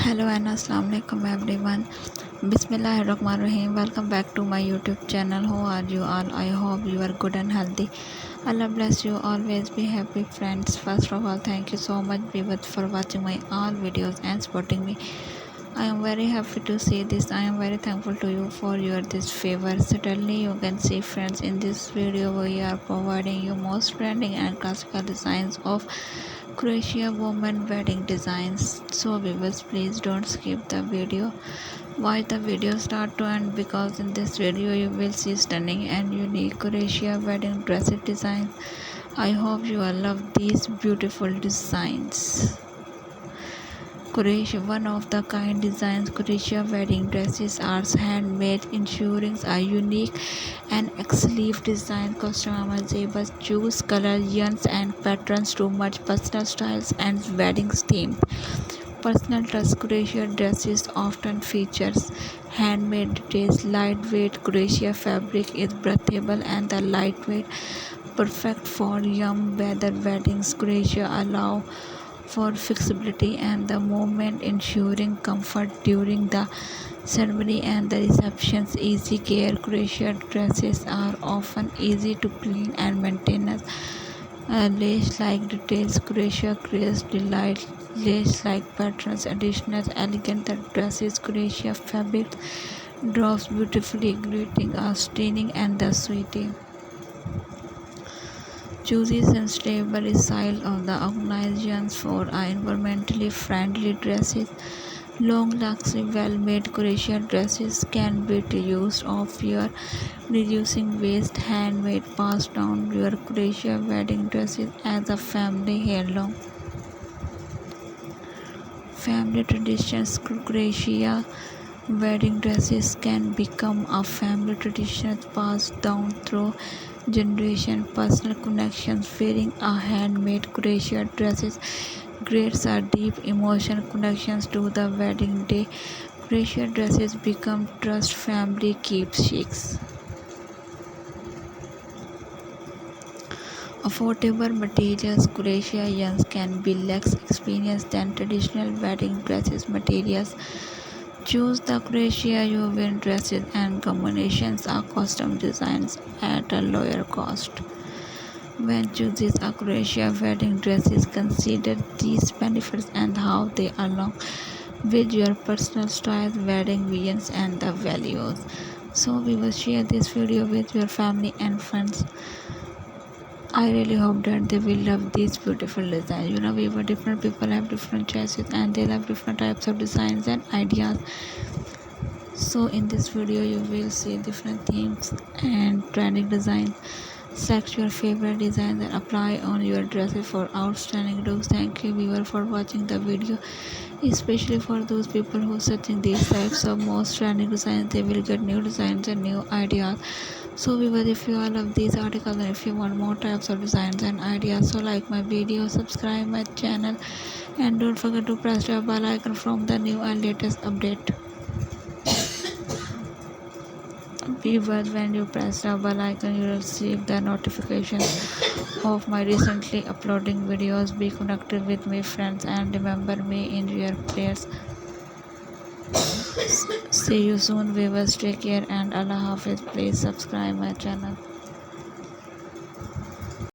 Hello and assalamu alaikum everyone. Bismillahirrahmanirrahim. Welcome back to my YouTube channel. How are you all? I hope you are good and healthy. Allah bless you. Always be happy, friends. First of all, thank you so much viewers for watching my all videos and supporting me. I am very happy to see this. I am very thankful to you for your this favor. Certainly you can see, friends, in this video we are providing you most trending and classical designs of Crochet woman wedding designs. So viewers, please don't skip the video. Watch the video start to end, because in this video you will see stunning and unique Crochet wedding dress designs. I hope you all love these beautiful designs. Crochet one of the kind designs. Crochet wedding dresses are handmade, ensuring a unique and exclusive design. Customizable, choose color, yarns and patterns to match personal styles and wedding themes. Personal touch. Crochet dresses often features handmade details. Lightweight crochet fabric is breathable and the lightweight, perfect for warm weather weddings. Crochet allow for flexibility and the movement, ensuring comfort during the ceremony and the receptions. Easy care. Crochet dresses are often easy to clean and maintain. Lace-like details. Crochet creates delight. Lace-like patterns, additional elegant dresses. Crochet fabric drops beautifully, creating a stunning and the sweetie. Chooses and stable style of the organizations for environmentally friendly dresses. Long-lasting, well-made crochet dresses can be used off your reducing waste. Handmade, passed down your crochet wedding dresses as a family heirloom. Family traditions. Crochet wedding dresses can become a family tradition passed down through generation. Personal connections. Wearing a handmade crochet dresses creates a deep emotional connections to the wedding day. Crochet dresses become trust family keepsakes. Affordable materials. Crochet yarns can be less expensive than traditional wedding dresses materials. Choose the crochet woven dresses and combinations are custom designs at a lower cost. When choosing a crochet wedding dresses, consider these benefits and how they align with your personal style, wedding visions, and the values. So we will share this video with your family and friends. I really hope that they will love these beautiful designs. Different people have different choices and they love different types of designs and ideas. So in this video you will see different themes and trending designs. Select your favorite designs and apply on your dresses for outstanding looks. Thank you viewer for watching the video, especially for those people who are searching these types of most trending designs. They will get new designs and new ideas. So viewers, if you all love these articles and if you want more types of designs and ideas, so like my video, subscribe my channel, and don't forget to press the bell icon from the new and latest update. Viewers, when you press the bell icon, you will receive the notification of my recently uploading videos. Be connected with me, friends, and remember me in your prayers. See you soon, viewers. Take care and Allah Hafiz. Please subscribe my channel.